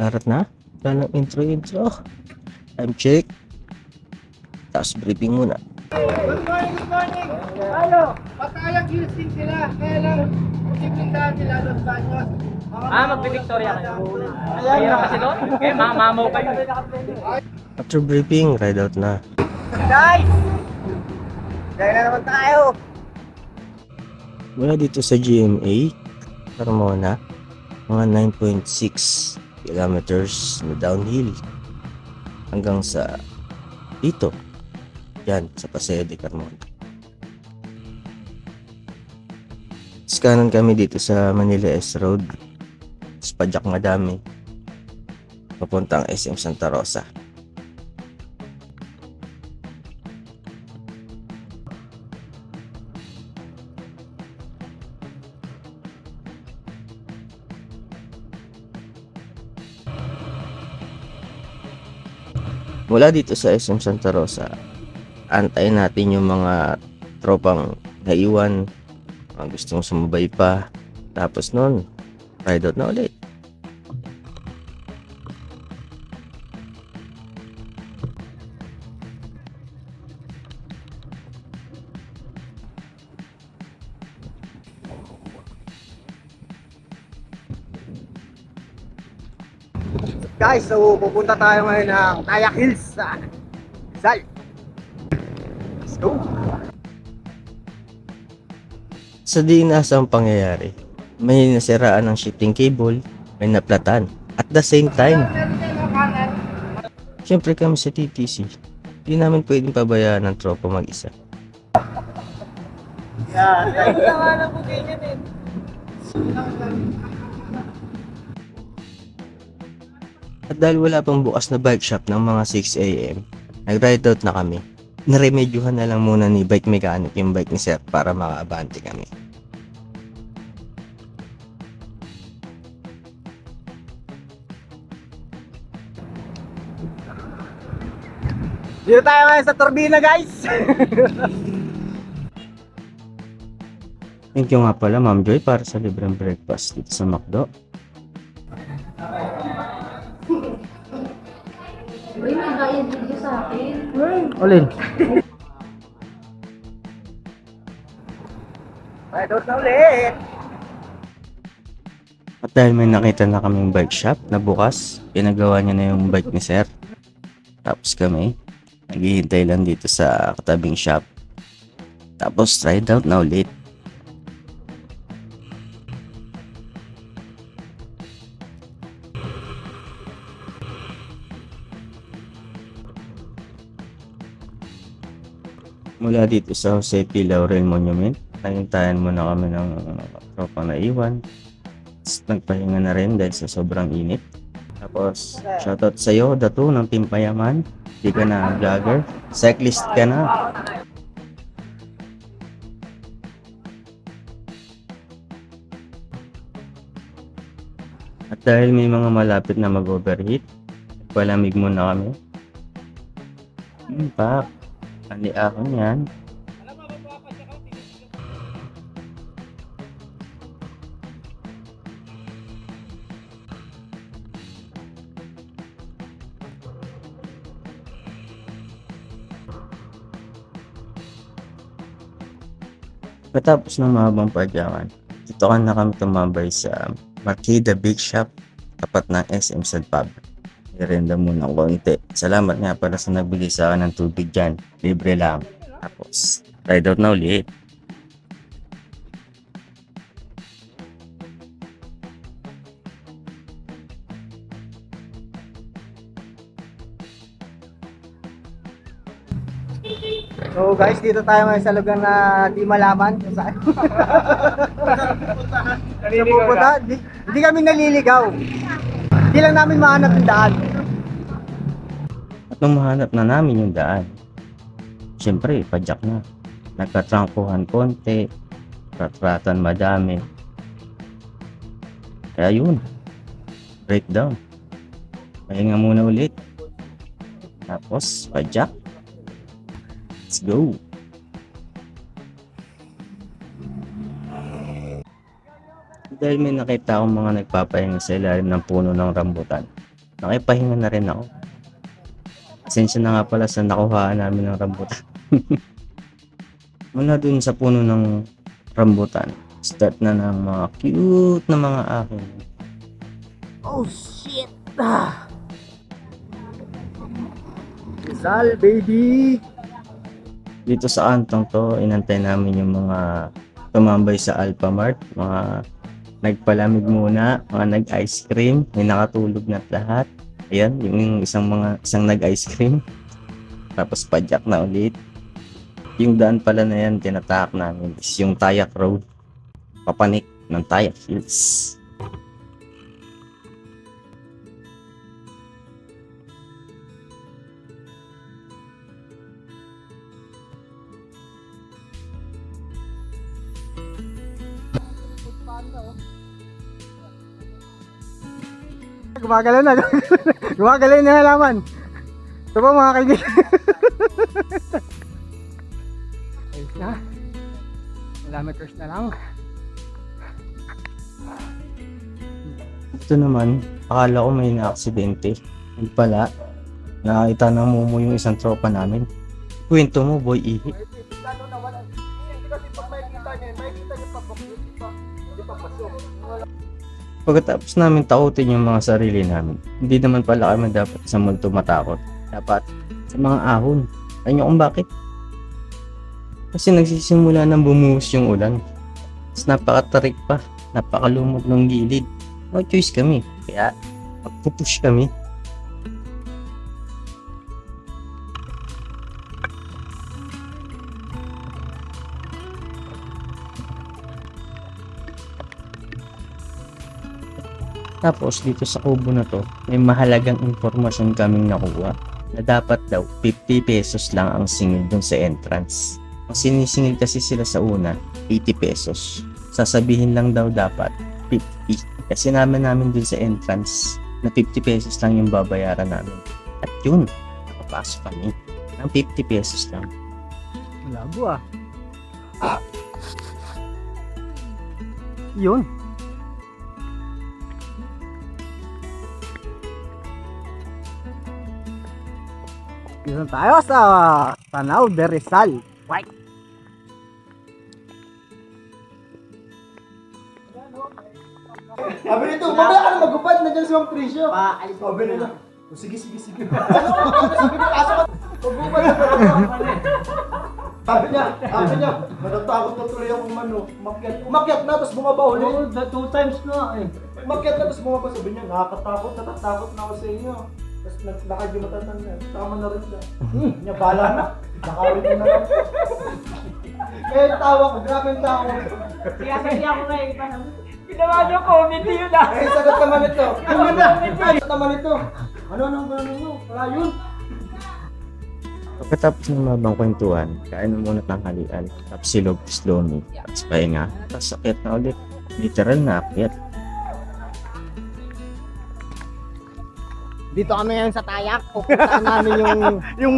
Larat na? Wala ng intro. Time check. Tapos briefing muna. Good morning, good morning. Ano? Patayang Hilsing sila. Kaya lang, posibleng daan sila Los Baños. Magbi-Victoria kayo. Mahirap kasi doon. Kaya mamamaw kayo. After briefing, ride out na. Guys! Dahil na naman tayo. Mula dito sa GMA, Carmona, mga 9.6 kilometers na downhill hanggang sa dito. Yan, sa Paseo de Carmona. Kanan kami dito sa Manila S Road. Sa Padyak Madami. Papuntang SM Santa Rosa. Mula dito sa SM Santa Rosa, antayin natin yung mga tropang naiwan, mga gustong sumabay pa. Tapos nun, ride out na ulit. Guys, so pupunta tayo ngayon ng Tayak Hills sa Rizal. Let's go. Sa dinas ang pangyayari, may nasiraan ng shifting cable, may naplatan. At the same time, syempre kami sa TTC, di namin pwedeng pabayaan ng tropa mag-isa. At dahil wala pang bukas na bike shop ng mga 6 AM, nag-ride out na kami. Naremedyohan na lang muna ni bike mechanic yung bike ni Sir para makaabante kami. Dito tayo ngayon sa Turbina, guys. Thank you nga pala Ma'am Joy para sa libreng breakfast dito sa McDo. Uy, may bayad video sa akin. Olin. Ride out na ulit. At dahil may nakita na kaming bike shop na bukas, pinagawa niya na yung bike ni Sir. Tapos kami, naghihintay lang dito sa katabing shop. Tapos ride out na ulit. Mula dito sa Jose P. Laurel Monument, nahintayan muna kami ng tropa na iwan. Nagpahinga na rin dahil sa sobrang init. Tapos, shoutout sa'yo, Datu ng Team Payaman. Di ka na vlogger. Cyclist ka na. At dahil may mga malapit na mag-overheat, palamig muna kami. Pak, hindi ako yan. Matapos ng mahabang padyakan, dito ka na kami tumambay sa Marquida Big Shop, tapat ng SM Sad Pub. Irenda muna ng konti. Salamat nga pala sa nagbili sa akin ng tubig dyan. Libre lang. Tapos, ride out na ulit. So guys, dito tayo ngayon sa lugar na di malaman kung saan. Sa pupunta, hindi kami naliligaw. Hindi lang namin mahanap yung daan. At nung mahanap na namin yung daan, syempre, padyak na. Nagkatrangkuhan konti, ratratan madami. Kaya yun, breakdown. Pahinga muna ulit. Tapos, padyak. Let's go! Dahil may nakita akong mga nagpapahinga sa ilalim ng puno ng rambutan, Nakipahinga na rin ako. Pasensya na nga pala sa nakuhaan namin ng rambutan. Muna dun sa puno ng rambutan, start na ng mga cute na mga akin. Oh shit! Rizal, baby! Dito sa antong to, inantay namin yung mga tumambay sa Alphamart, mga nagpalamig muna, mga nag-ice cream, may nakatulog na lahat. Ayan, yung isang nag-ice cream. Tapos padyak na ulit. Yung daan pala na yan, tinatahak namin is yung Tayak Road. Papanik ng Tayak Hills. Gumagalaw na. Gumagalaw na halaman. Ito po mga kaibigan. Ayos na. Kilometers na lang. Ito naman, akala ko may na-aksidente. Hindi pala, nakakita ng mumu yung isang tropa namin. Kwento mo, boy Ihi. Pagkatapos namin takutin yung mga sarili namin, hindi naman pala kami dapat sa multo matakot. Dapat sa mga ahon. Alam niyo kung bakit? Kasi nagsisimula ng bumuhos yung ulan. Tapos napakatarik pa, napakalumot ng gilid. No choice kami, kaya magpupush kami. Tapos dito sa kubo na to, may mahalagang impormasyon kaming nakuha na dapat daw 50 pesos lang ang singil dun sa entrance. Ang sinisingil kasi sila sa una, 80 pesos. Sasabihin lang daw dapat 50. Kasi namin dun sa entrance na 50 pesos lang yung babayaran namin. At yun, nakapasok kami ng 50 pesos lang. Malabo ah. Yun. Dito tayo sa Tanaw de Rizal. Right. Sabi nito, mamaya ka na magupad, nandiyan si Mang Trisyo. Paalis ko. Sabi nila, "Oh, sige. Sabi niya, magupad na sabi niya, matatakot na tuloy ako umakyat na, tapos bumaba ulit. Oo, 2 times na eh. Umakyat na, tapos bumaba, sabi niya, natatakot na ako sa inyo. Tapos nakagimatan na, tama na rin siya. Niya, bala na, nakawit na lang. Kaya yung tawa ko, grabe yung tawa ko. Kaya kasi ako na eh. Ginawa niyo comedy yun ah. Eh, sagot naman ito. Sagot naman ito. Ano nyo? Wala yun. Pagkatapos ng mabang kwentuhan, kain mo muna tanghalian, tapos silog, slow-mo, tapos pahinga, tapos akyat na ulit. Literal na akyat. Dito kami ngayon sa Tayak. Pupuntahan namin yung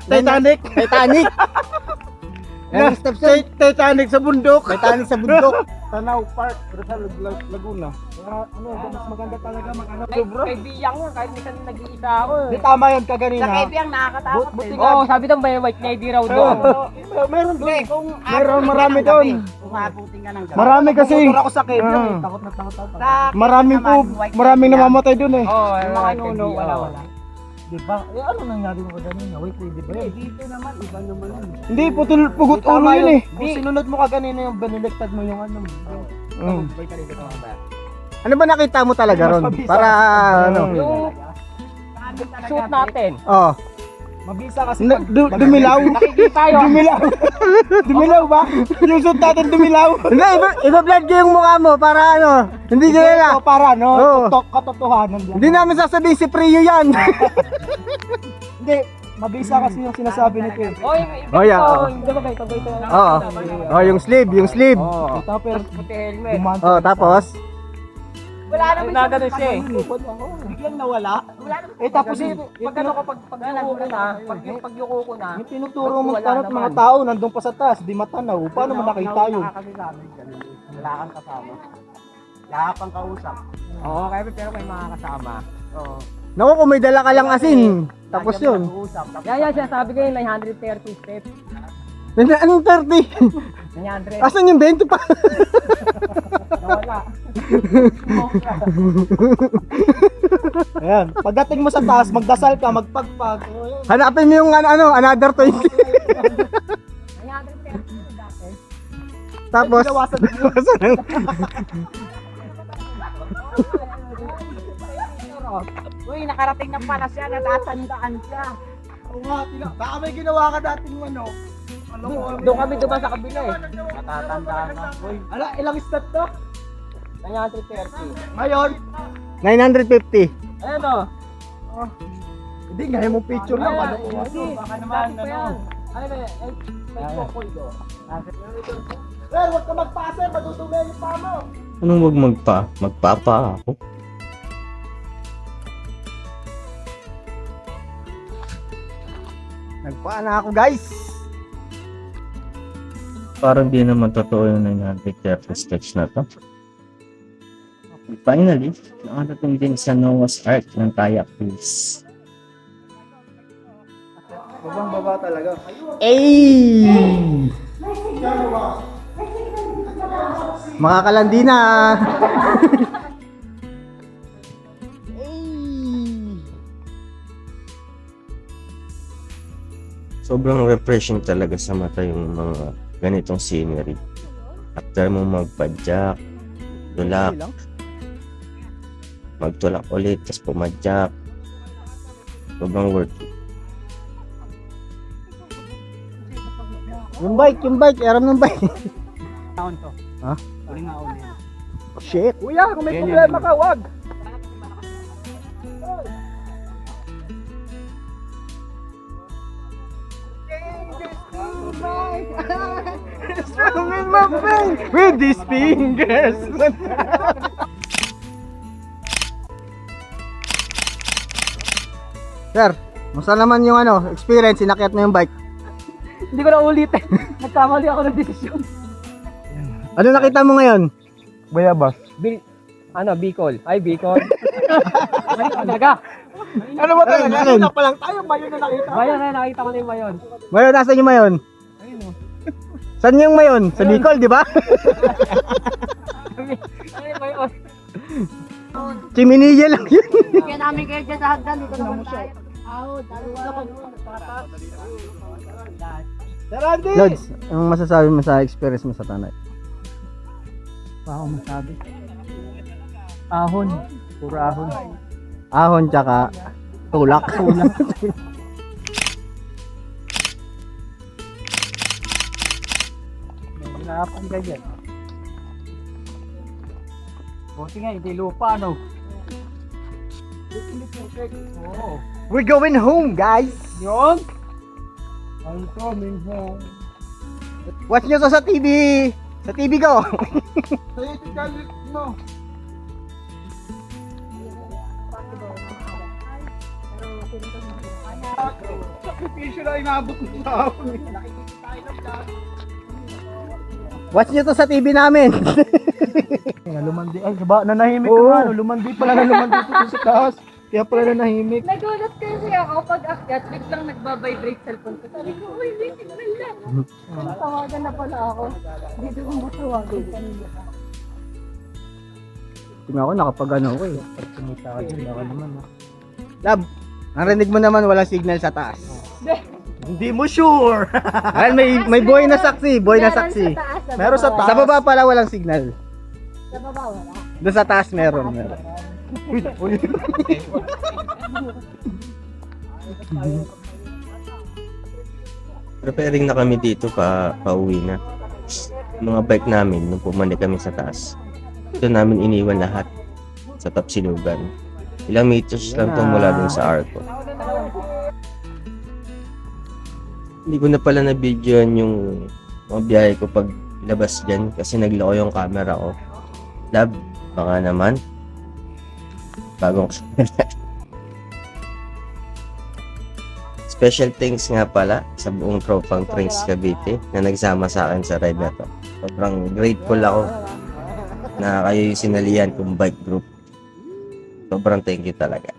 Titanic. Titanic. Yung steps yun. Titanic sa bundok. Titanic sa bundok. Tanaw Park, Rizal, Laguna. Mas maganda talaga Kaibiyang nga, kahit hindi ka nag-iisa ako eh. Di tama yun kaganina. Sa kaibiyang nakakatakot Buti eh. nga. Oo, sabi daw may white lady raw doon. Meron doon. Kung Meron marami doon. Kung abutin ka ng gabi. Marami kasi. Ako sa Quezon, takot na takot ako. Maraming namamatay doon eh. Oo, Yung mga white nuno, lady, wala. oo. Di ba? Eh ano nangyari mo kanina? Wait, di ba yun? Dito naman, iba naman yun. Hindi, pugot ulo Tama yun eh. yun. Kung sinunod mo kanina yung baniligtad mo yung ano. White lady ka ba? Ano ba nakita mo talaga ron? Para ano? Yung shoot natin. Oh. Mabisa kasi Dumilaw. Nakikita yun. Dumilaw. Dumilaw ba? Yung suit natin dumilaw. Hindi, iba-vlog ko yung mukha mo para ano. Hindi nila. Ito para no, Oo. katotohanan lang. Hindi namin sasabihin si Priyo yan. Hindi, mabisa kasi yung sinasabi nito eh. Oh, yung Oh, yeah, oo. Hindi ba kayo ito na lang? Oo. Oh, yung sleeve. Oo. Tapos Puti helmet. gumante. Oh, tapos Wala naman siya. Nagano siya eh. Biglang nawala. Wala naman. Eh tapos Kasi yung, pag ano ko, pag yuko ko na, pag yuko ko na, yung tinuturo mo Wala parang naman. mga tao nandun pa sa taas, di matanaw. Paano mo nakita yun? wala kang kasama. Wala kang kausap. Oo, kaya pero may mga kasama. Oo. Naku, kung may dala ka lang asin, tapos yun. Yan, sinasabi ko yung 930 steps. Anong 30? 900. Asan yung 20 pa? Nawala. Ayan, pagdating mo sa taas, magdasal ka, magpagpag. Hanapin mo yung another 20. 930 dati. Tapos, Binawasan mo. bawasan ng- Uy, nakarating na pala siya, natatandaan siya. Oo nga, baka may ginawa ka dating ano. Alam mo, Doon kami dumaan sa kabila eh. Natatandaan na. Uy, Ala, ilang step to? 930. Ngayon, 950. Ayan o. hindi, ngayon mo picture lang. Ano ko? Baka naman, Ano ba yan? May kokoy do. Well, huwag ka magpasa, madudumi yung pa mo. Anong wag magpapa ako? Nagpaan na ako, guys. Parang di naman totoo yung 930 steps na to. Finally, nakarating din sa Noah's Ark ng Kayak Hills. Babang baba talaga. Ay! Makakalandi na. Sobrang refreshing talaga sa mata yung mga ganitong scenery. After mo magpadyak, tulak, magtulak ulit, tapos pumadyak. Sobrang worth it. Yung bike, aram ng bike. Taon to. Ha? Uli nga uli. Shit. Kuya, kung may problema ka, wag. Swing my brain with these fingers. Sir, musta naman yung experience, inakyat mo yung bike? Hindi ko na ulitin. Nagkamali ako ng desisyon. Ano nakita mo ngayon? Bayabas. Bicol. Ay, Bicol. Ay, talaga. Ano ba talaga? Ayun, ayun. Una pa lang tayo, mayon na nakita. Mayon na, nakita ko na yung mayon. Mayon, nasan yung mayon? Saan yung mayon? Sa Bicol, di ba? Ay, mayon. Chiminilla lang yun. Kaya namin kayo dyan sa hagdan, dito naman tayo. Dalawa. Sir Andy! Lods, anong masasabi mo sa experience mo sa Tanay? Pa ako masabi. Ahon. Puro ahon. Ahon tsaka tulak. Nahirapan ka dyan. Buti nga, hindi lupa, no? Oo. We're going home, guys. Yun? I'm coming home. Watch nyo to sa TV. Sa TV ko. Sa'yo ito galit mo. Sakripisyo na inabot mo sa ako. Watch nyo to sa TV namin. Lumandi. Ay, ba, nanahimik ka Oo. nga. Lumandi pala na lumandi dito sa taas. Kaya pala nanahimik. Nagulat kasi ako pag akyat, biglang nagbabibrate cellphone ko. Sabi ko, uy, may signal na. Tawagan na pala ako. Dito ko matawagan kanina. Tingnan ko, nakapag ko eh. Pag sumita ka dyan, baka naman. Lab, narinig mo naman walang signal sa taas. Hindi mo sure. Ayan, may boy na saksi. Boy na saksi. Meron sa Sa baba pala walang signal. Sa baba wala. Doon sa taas meron. Preparing na kami dito pauwi na. Yung mga bike namin, nung pumalik kami sa taas, ito namin iniwan lahat sa Tapsilugan. Ilang meters lang to mula dun sa Arco. Hindi ko na pala na-videoan yung mga biyahe ko pag labas dyan kasi nagloko yung camera ko. Lab, baka naman. Bagong camera. Special thanks nga pala sa buong tropang Trains Cavite na nagsama sa akin sa ride na to. Sobrang grateful ako na kayo yung sinalihan kong bike group. Sobrang thank you talaga.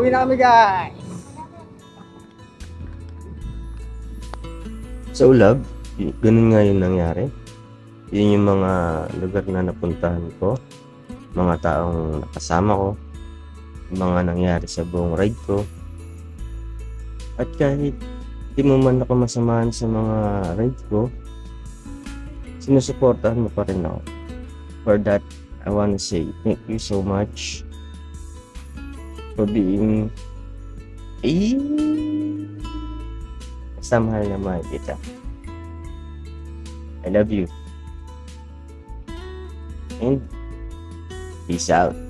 Pauwi na kami guys. Sa Ulab, ganun nga yung nangyari. Yun yung mga lugar na napuntahan ko, mga taong nakasama ko, yung mga nangyari sa buong ride ko. At kahit di mo man ako masamahan sa mga ride ko, sinusuportahan mo pa rin ako. For that, I wanna say thank you so much for being basta mahal na mahal kita. I love you. And peace out.